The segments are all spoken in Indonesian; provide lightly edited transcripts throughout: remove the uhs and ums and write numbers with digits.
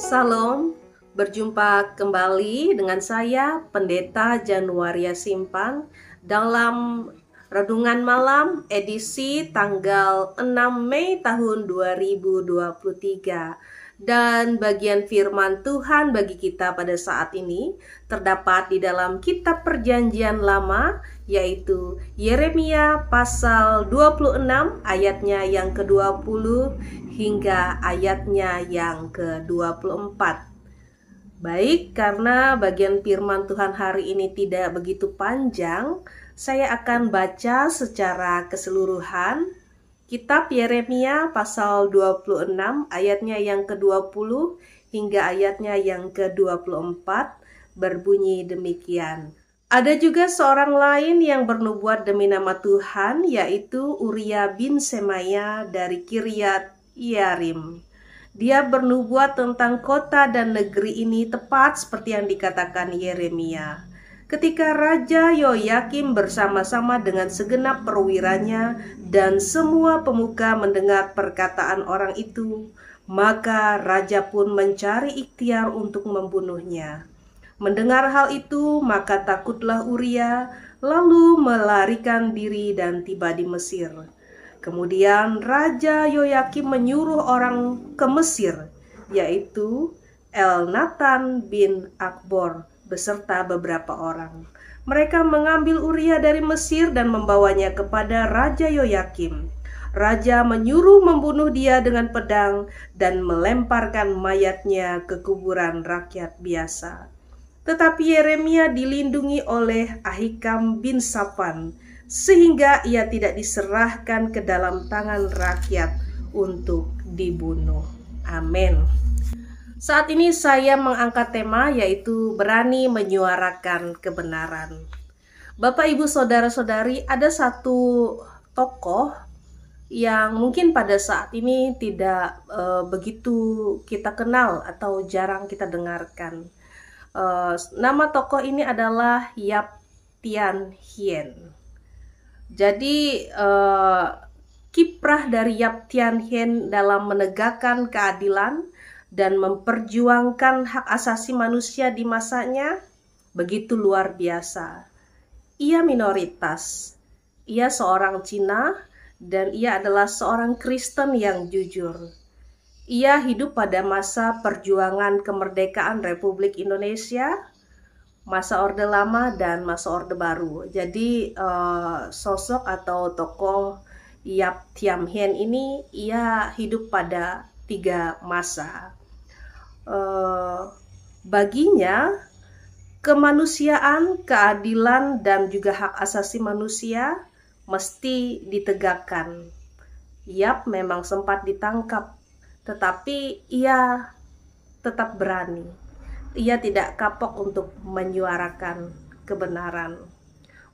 Salam, berjumpa kembali dengan saya Pendeta Januaria Simpan dalam Renungan Malam edisi tanggal 6 Mei tahun 2023. Dan bagian firman Tuhan bagi kita pada saat ini terdapat di dalam kitab Perjanjian Lama, yaitu Yeremia pasal 26 ayatnya yang ke-20 hingga ayatnya yang ke-24. Baik, karena bagian firman Tuhan hari ini tidak begitu panjang, saya akan baca secara keseluruhan kitab Yeremia pasal 26 ayatnya yang ke-20 hingga ayatnya yang ke-24, berbunyi demikian. Ada juga seorang lain yang bernubuat demi nama Tuhan, yaitu Uria bin Semaya dari Kiryat Yearim. Dia bernubuat tentang kota dan negeri ini tepat seperti yang dikatakan Yeremia. Ketika Raja Yoyakim bersama-sama dengan segenap perwiranya dan semua pemuka mendengar perkataan orang itu, maka raja pun mencari ikhtiar untuk membunuhnya. Mendengar hal itu, maka takutlah Uria, lalu melarikan diri dan tiba di Mesir. Kemudian Raja Yoyakim menyuruh orang ke Mesir, yaitu Elnatan bin Akbor beserta beberapa orang. Mereka mengambil Uria dari Mesir dan membawanya kepada Raja Yoyakim. Raja menyuruh membunuh dia dengan pedang dan melemparkan mayatnya ke kuburan rakyat biasa. Tetapi Yeremia dilindungi oleh Ahikam bin Safan, sehingga ia tidak diserahkan ke dalam tangan rakyat untuk dibunuh. Amin. Saat ini saya mengangkat tema yaitu berani menyuarakan kebenaran. Bapak, Ibu, Saudara-saudari, ada satu tokoh yang mungkin pada saat ini tidak begitu kita kenal atau jarang kita dengarkan. Nama tokoh ini adalah Yap Tian Hien. Jadi kiprah dari Yap Tian Hien dalam menegakkan keadilan dan memperjuangkan hak asasi manusia di masanya begitu luar biasa. Ia minoritas, ia seorang Cina, dan ia adalah seorang Kristen yang jujur. Ia hidup pada masa perjuangan kemerdekaan Republik Indonesia, masa Orde Lama dan masa Orde Baru. Jadi sosok atau tokoh Yap Tian Hien ini ia hidup pada 3 masa. Baginya kemanusiaan, keadilan, dan juga hak asasi manusia mesti ditegakkan. Yap memang sempat ditangkap, tetapi ia tetap berani. Ia tidak kapok untuk menyuarakan kebenaran.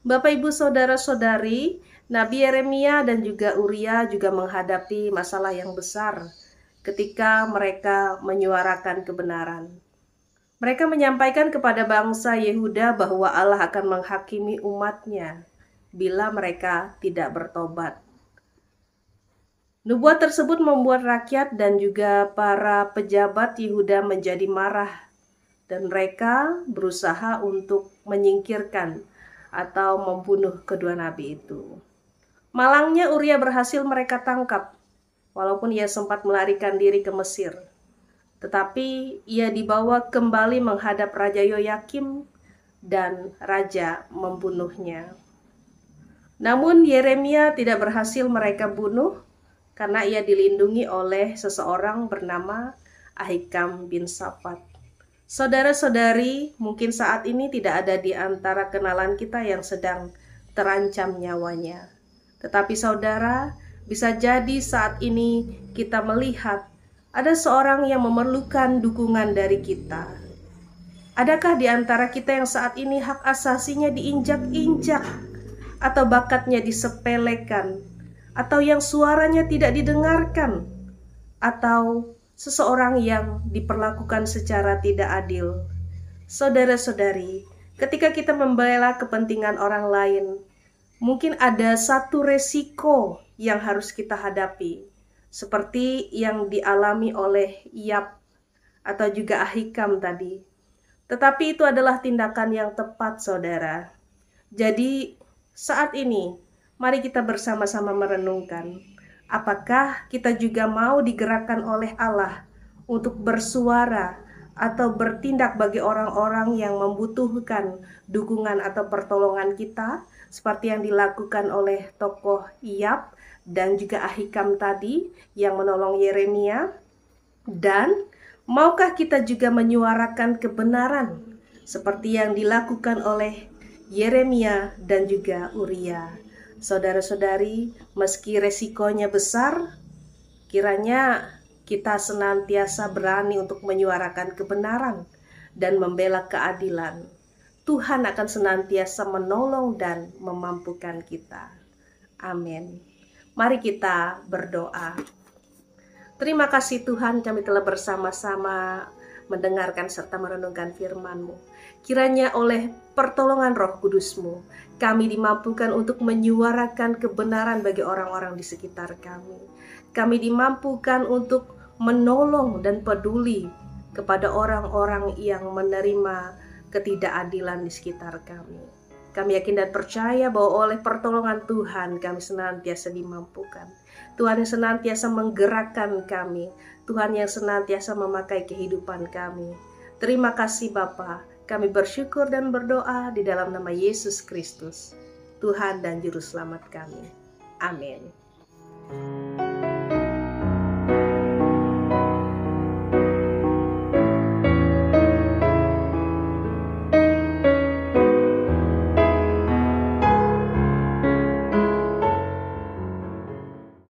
Bapak, Ibu, Saudara-saudari, Nabi Yeremia dan juga Uria juga menghadapi masalah yang besar ketika mereka menyuarakan kebenaran. Mereka menyampaikan kepada bangsa Yehuda bahwa Allah akan menghakimi umatnya bila mereka tidak bertobat. Nubuat tersebut membuat rakyat dan juga para pejabat Yehuda menjadi marah, dan mereka berusaha untuk menyingkirkan atau membunuh kedua nabi itu. Malangnya Uria berhasil mereka tangkap, walaupun ia sempat melarikan diri ke Mesir. Tetapi ia dibawa kembali menghadap Raja Yoyakim dan raja membunuhnya. Namun Yeremia tidak berhasil mereka bunuh karena ia dilindungi oleh seseorang bernama Ahikam bin Safan. Saudara-saudari, mungkin saat ini tidak ada di antara kenalan kita yang sedang terancam nyawanya. Tetapi saudara, bisa jadi saat ini kita melihat ada seorang yang memerlukan dukungan dari kita. Adakah di antara kita yang saat ini hak asasinya diinjak-injak, atau bakatnya disepelekan, atau yang suaranya tidak didengarkan, atau seseorang yang diperlakukan secara tidak adil? Saudara-saudari, ketika kita membela kepentingan orang lain, mungkin ada satu resiko yang harus kita hadapi, seperti yang dialami oleh Yap atau juga Ahikam tadi. Tetapi itu adalah tindakan yang tepat, saudara. Jadi saat ini, mari kita bersama-sama merenungkan, apakah kita juga mau digerakkan oleh Allah untuk bersuara atau bertindak bagi orang-orang yang membutuhkan dukungan atau pertolongan kita, seperti yang dilakukan oleh tokoh Iyab dan juga Ahikam tadi yang menolong Yeremia. Dan maukah kita juga menyuarakan kebenaran seperti yang dilakukan oleh Yeremia dan juga Uria. Saudara-saudari, meski resikonya besar, kiranya kita senantiasa berani untuk menyuarakan kebenaran dan membela keadilan. Tuhan akan senantiasa menolong dan memampukan kita. Amin. Mari kita berdoa. Terima kasih Tuhan, kami telah bersama-sama mendengarkan serta merenungkan firman-Mu. Kiranya oleh pertolongan Roh Kudus-Mu, kami dimampukan untuk menyuarakan kebenaran bagi orang-orang di sekitar kami. Kami dimampukan untuk menolong dan peduli kepada orang-orang yang menerima ketidakadilan di sekitar kami. Kami yakin dan percaya bahwa oleh pertolongan Tuhan kami senantiasa dimampukan. Tuhan yang senantiasa menggerakkan kami, Tuhan yang senantiasa memakai kehidupan kami. Terima kasih Bapa, kami bersyukur dan berdoa di dalam nama Yesus Kristus, Tuhan dan Juru Selamat kami. Amin.